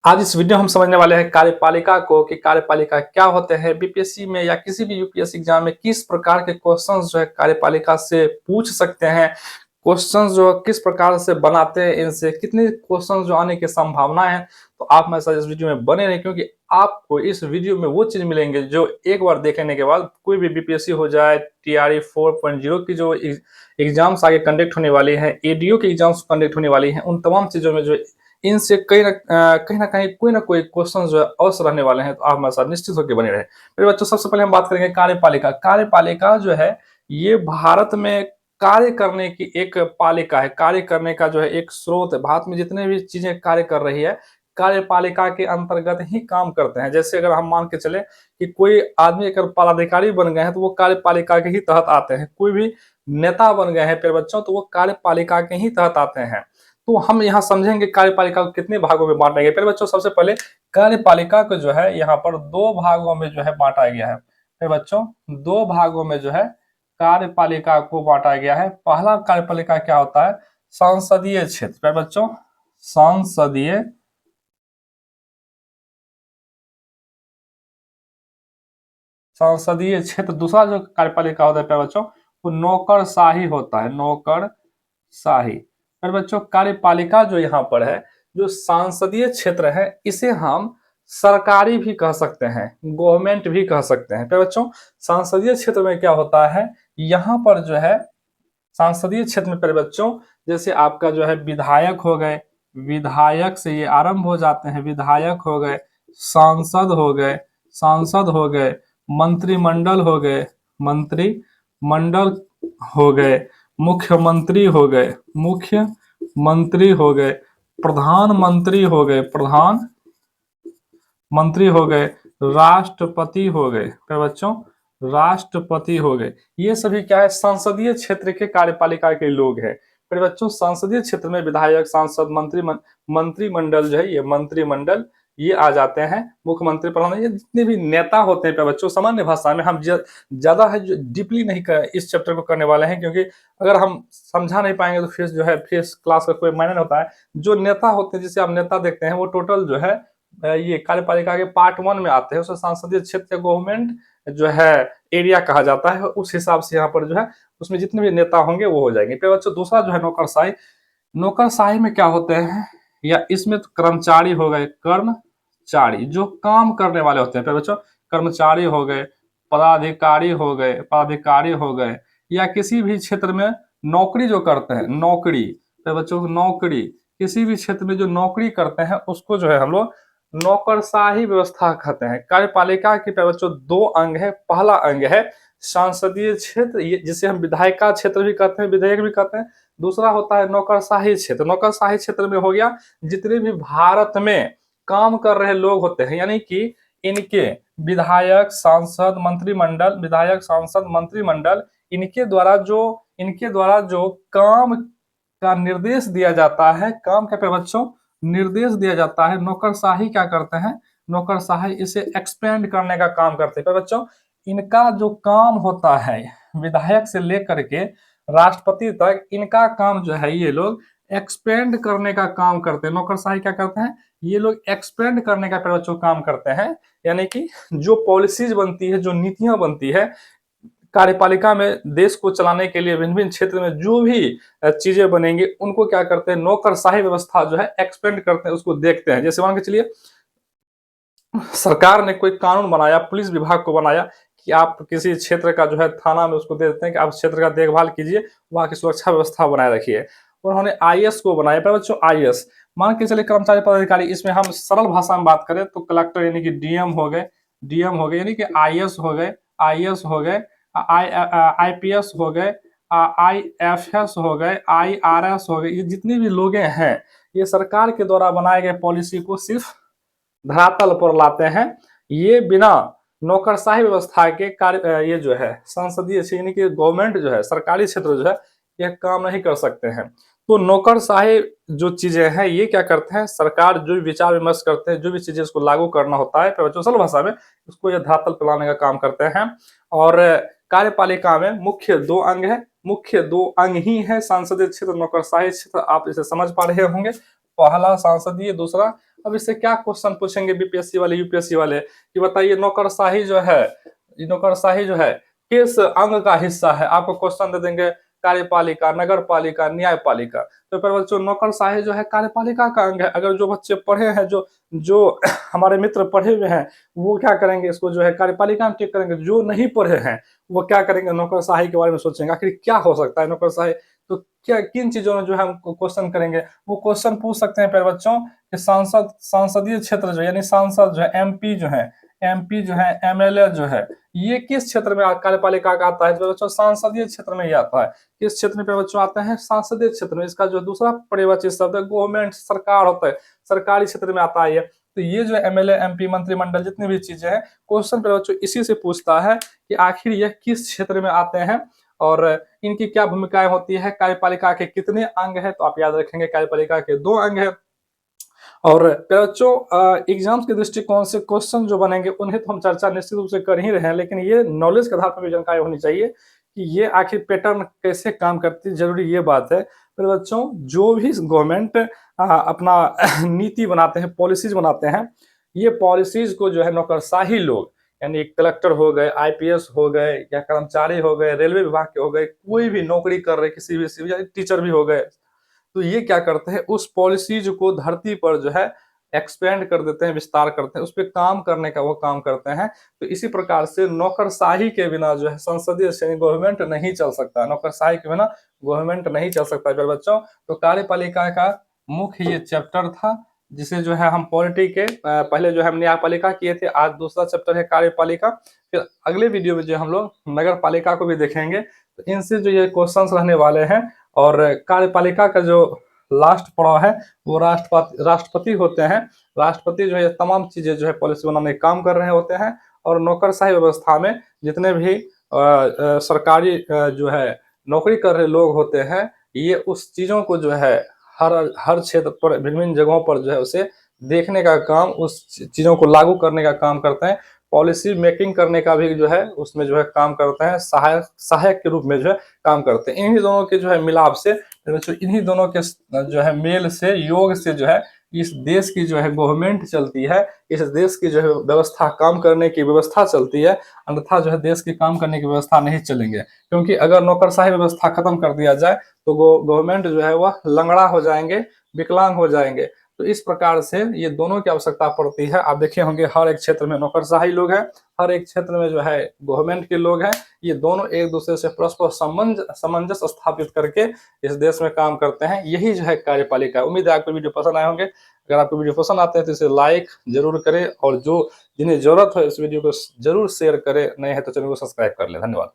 आज इस वीडियो हम समझने वाले हैं कार्यपालिका को कि कार्यपालिका क्या होते हैं, बीपीएससी में या किसी भी यूपीएससी एग्जाम में किस प्रकार के क्वेश्चंस जो है कार्यपालिका से पूछ सकते हैं। क्वेश्चंस जो किस प्रकार से बनाते हैं, इनसे कितने क्वेश्चंस जो आने की संभावना है। तो आप मेरे साथ इस वीडियो में बने रहें, क्योंकि आपको इस वीडियो में वो चीज मिलेंगे जो एक बार देखने के बाद कोई भी बीपीएससी हो जाए, टीआरई 4.0 की जो एग्जाम्स आगे कंडक्ट होने वाली है, एडीओ की एग्जाम्स कंडक्ट होने वाली है, उन तमाम चीजों में जो इनसे कहीं ना कोई क्वेश्चन जो है अवश्य रहने वाले हैं। तो आप हमारे साथ निश्चित होकर बने रहे। मेरे बच्चों, सबसे पहले हम बात करेंगे कार्यपालिका। कार्यपालिका जो है ये भारत में कार्य करने की एक पालिका है, कार्य करने का जो है एक स्रोत है। भारत में जितने भी चीजें कार्य कर रही है कार्यपालिका के अंतर्गत ही काम करते हैं। जैसे अगर हम मान के चले कि कोई आदमी अगर पदाधिकारी बन गए हैं तो वो कार्यपालिका के ही तहत आते हैं। कोई भी नेता बन गए हैं प्यारे बच्चों तो वो कार्यपालिका के ही तहत आते हैं। तो हम यहाँ समझेंगे कार्यपालिका को कितने भागों में बांटेंगे। पहले बच्चों, सबसे पहले कार्यपालिका को जो है यहाँ पर दो भागों में जो है बांटा गया है। फिर बच्चों, दो भागों में जो है कार्यपालिका को बांटा गया है। पहला कार्यपालिका क्या होता है? संसदीय क्षेत्र। फिर बच्चों, संसदीय संसदीय क्षेत्र। दूसरा जो कार्यपालिका होता है प्यारे बच्चों, वो नौकरशाही होता है, नौकरशाही। फिर बच्चों, कार्यपालिका जो यहाँ पर है, जो सांसदीय क्षेत्र है, इसे हम सरकारी भी कह सकते हैं, गवर्नमेंट भी कह सकते हैं। फिर बच्चों, संसदीय क्षेत्र में क्या होता है, यहाँ पर जो है संसदीय क्षेत्र में प्यारे बच्चों, जैसे आपका जो है विधायक हो गए, विधायक से ये आरंभ हो जाते हैं, विधायक हो गए, सांसद हो गए, सांसद हो गए, मंत्रिमंडल हो गए, मंत्रिमंडल हो गए, मुख्यमंत्री हो गए, मुख्यमंत्री हो गए, प्रधानमंत्री हो गए, प्रधानमंत्री हो गए, राष्ट्रपति हो गए। फिर बच्चों, राष्ट्रपति हो गए। ये सभी क्या है? संसदीय क्षेत्र के कार्यपालिका के लोग हैं। फिर बच्चों, संसदीय क्षेत्र में विधायक, सांसद, मंत्रिमंडल जो है, ये मंत्रिमंडल ये आ जाते हैं। मुख्यमंत्री, प्रधान, ये जितने भी नेता होते हैं बच्चों, सामान्य भाषा में हम ज्यादा है जो डीपली नहीं इस चैप्टर को करने वाले हैं, क्योंकि अगर हम समझा नहीं पाएंगे तो फिर जो है फिर क्लास का कोई मायने नहीं होता है। जो नेता होते हैं, जिसे आप नेता देखते हैं, वो टोटल जो है ये कार्यपालिका के पार्ट 1 में आते हैं। उसे संसदीय क्षेत्र, गवर्नमेंट जो है एरिया कहा जाता है। उस हिसाब से यहाँ पर जो है उसमें जितने भी नेता होंगे वो हो जाएंगे। फिर बच्चों, दूसरा जो है नौकरशाही। नौकरशाही में क्या होते हैं, या इसमें तो कर्मचारी हो गए, कर्मचारी जो काम करने वाले होते हैं। फिर बच्चों, कर्मचारी हो गए, पदाधिकारी हो गए, या किसी भी क्षेत्र में नौकरी जो करते हैं, नौकरी। फिर बच्चों, नौकरी, किसी भी क्षेत्र में जो नौकरी करते हैं उसको जो है हम लोग नौकरशाही व्यवस्था कहते हैं। कार्यपालिका के बच्चों दो अंग है। पहला अंग है संसदीय क्षेत्र, ये जिसे हम विधायिका क्षेत्र भी कहते हैं, विधेयक भी कहते हैं। दूसरा होता है नौकरशाही क्षेत्र। नौकरशाही क्षेत्र में हो गया जितने भी भारत में काम कर रहे लोग होते हैं, यानी कि इनके विधायक, सांसद, मंत्रिमंडल, विधायक, सांसद, मंत्रिमंडल, इनके द्वारा जो काम का निर्देश दिया जाता है, काम के पे बच्चों निर्देश दिया जाता है, नौकरशाही क्या करते हैं, नौकरशाही इसे एक्सपेंड करने का काम करते हैं। पे बच्चों, इनका जो काम होता है, विधायक से लेकर के राष्ट्रपति तक, इनका काम जो है ये लोग एक्सपेंड करने का काम करते हैं। नौकरशाही क्या करते हैं, ये लोग एक्सपेंड करने का पे बच्चों काम करते हैं। यानी कि जो पॉलिसीज बनती है, जो नीतियां बनती है कार्यपालिका में, देश को चलाने के लिए भिन्न भिन्न क्षेत्र में जो भी चीजें बनेंगी, उनको क्या करते हैं, नौकरशाही व्यवस्था जो है एक्सपेंड करते हैं, उसको देखते हैं। जैसे मान के चलिए सरकार ने कोई कानून बनाया, पुलिस विभाग को बनाया कि आप किसी क्षेत्र का जो है थाना में उसको दे देते हैं कि आप क्षेत्र का देखभाल कीजिए, वहां की सुरक्षा व्यवस्था बनाए रखिए। उन्होंने आईएएस को बनाया। पर बच्चों, आईएएस मान के चलिए कर्मचारी पदाधिकारी, इसमें हम सरल भाषा में बात करें तो कलेक्टर यानी कि डीएम हो गए, यानी कि आईएएस हो गए, आईपीएस हो गए, आईएफएस हो गए, आईआरएस हो गए। ये जितने भी लोग हैं, ये सरकार के द्वारा बनाए गए पॉलिसी को सिर्फ धरातल पर लाते हैं। ये बिना नौकरशाही व्यवस्था के कार्य, ये जो है संसदीय यानी कि गवर्नमेंट जो है, सरकारी क्षेत्र जो है, यह काम नहीं कर सकते हैं। तो नौकरशाही जो चीजें हैं, ये क्या करते हैं, सरकार जो भी विचार विमर्श करते हैं, जो भी चीजें उसको लागू करना होता है, सरल भाषा में उसको ये धरातल पर लाने का काम करते हैं। और कार्यपालिका में मुख्य दो अंग है, मुख्य दो अंग ही है, संसदीय क्षेत्र, नौकरशाही क्षेत्र। आप इसे समझ पा रहे होंगे, पहला संसदीय, दूसरा अब इससे क्या क्वेश्चन पूछेंगे बीपीएससी वाले यूपीएससी वाले कि बताइए नौकरशाही जो है, ये नौकरशाही जो है किस अंग का हिस्सा है। आपको क्वेश्चन दे देंगे कार्यपालिका, नगर पालिका, न्यायपालिका। तो फिर बच्चों नौकरशाही जो है कार्यपालिका का अंग है। अगर जो बच्चे पढ़े हैं, जो जो हमारे मित्र पढ़े हुए हैं, वो क्या करेंगे, इसको जो है कार्यपालिका में टिक करेंगे। जो नहीं पढ़े हैं वो क्या करेंगे, नौकरशाही के बारे में सोचेंगे आखिर क्या हो सकता है नौकरशाही। तो क्या किन चीजों में जो है हम क्वेश्चन करेंगे, वो क्वेश्चन पूछ सकते हैं फिर बच्चों कि संसदीय क्षेत्र जो यानी सांसद जो है, एमपी जो है, एमएलए जो है, ये किस क्षेत्र में कार्यपालिका का आता है। तो बच्चों संसदीय क्षेत्र में ही आता है। किस क्षेत्र में बच्चों आता है, संसदीय क्षेत्र में। इसका जो दूसरा परिभाषित शब्द है गवर्नमेंट, सरकार होता है, सरकारी क्षेत्र में आता है ये। तो ये जो एमएलए, एमपी, मंत्रिमंडल, जितनी भी चीजें हैं, क्वेश्चन पे बच्चों इसी से पूछता है कि आखिर यह किस क्षेत्र में आते हैं और इनकी क्या भूमिकाएं होती है, कार्यपालिका के कितने अंग है। तो आप याद रखेंगे कार्यपालिका के 2 अंग है। और बच्चों एग्जाम्स के दृष्टिकोण से क्वेश्चन जो बनेंगे उन्हें तो हम चर्चा निश्चित रूप से कर ही रहे हैं, लेकिन ये नॉलेज के आधार पर भी जानकारी होनी चाहिए कि ये आखिर पैटर्न कैसे काम करती है। जरूरी ये बात है। फिर बच्चों जो भी गवर्नमेंट अपना नीति बनाते हैं, पॉलिसीज बनाते हैं, ये पॉलिसीज को जो है नौकरशाही लोग यानी कलेक्टर हो गए, आईपीएस हो गए, या कर्मचारी हो गए, रेलवे विभाग के हो गए, कोई भी नौकरी कर रहे किसी भी टीचर भी हो गए, तो ये क्या करते हैं, उस पॉलिसीज को धरती पर जो है एक्सपेंड कर देते हैं, विस्तार करते हैं, उस पर काम करने का वो काम करते हैं। तो इसी प्रकार से नौकरशाही के बिना जो है संसदीय गवर्नमेंट नहीं चल सकता। नौकरशाही के बिना गवर्नमेंट नहीं चल सकता। फिर बच्चों तो कार्यपालिका का मुख्य ये चैप्टर था, जिसे जो है हम पॉलिटी के पहले जो है हम न्यायपालिका किए थे, आज दूसरा चैप्टर है कार्यपालिका। फिर अगले वीडियो में जो हम लोग नगर पालिका को भी देखेंगे। तो इनसे जो ये क्वेश्चंस रहने वाले हैं। और कार्यपालिका का जो लास्ट पड़ाव है वो राष्ट्रपति होते हैं। राष्ट्रपति जो है तमाम चीजें जो है पॉलिसी बनाने का काम कर रहे होते हैं। और नौकरशाही व्यवस्था में जितने भी सरकारी जो है नौकरी कर रहे लोग होते हैं, ये उस चीजों को जो है हर क्षेत्र पर, विभिन्न जगहों पर जो है उसे देखने का काम, उस चीजों को लागू करने का काम करते हैं। पॉलिसी मेकिंग करने का भी जो है उसमें जो है काम करते हैं, सहायक के रूप में जो है काम करते हैं। इन्हीं दोनों के जो है मिलाप से, इन्हीं दोनों के जो है मेल से, योग से जो है इस देश की जो है गवर्नमेंट चलती है, इस देश की जो है व्यवस्था, काम करने की व्यवस्था चलती है। अन्यथा जो है देश की काम करने की व्यवस्था नहीं चलेंगे, क्योंकि अगर नौकरशाही व्यवस्था खत्म कर दिया जाए तो गवर्नमेंट जो है वह लंगड़ा हो जाएंगे, विकलांग हो जाएंगे। तो इस प्रकार से ये दोनों की आवश्यकता पड़ती है। आप देखे होंगे हर एक क्षेत्र में नौकरशाही लोग हैं, हर एक क्षेत्र में जो है गवर्नमेंट के लोग हैं। ये दोनों एक दूसरे से परस्पर सामंजस्य स्थापित करके इस देश में काम करते हैं। यही जो है कार्यपालिका। उम्मीद है आपको वीडियो पसंद आए होंगे। अगर आपको वीडियो पसंद आते हैं तो इसे लाइक जरूर करें, और जो जिन्हें जरूरत हो इस वीडियो को जरूर शेयर करें। नए हैं तो चैनल को सब्सक्राइब कर लें। धन्यवाद।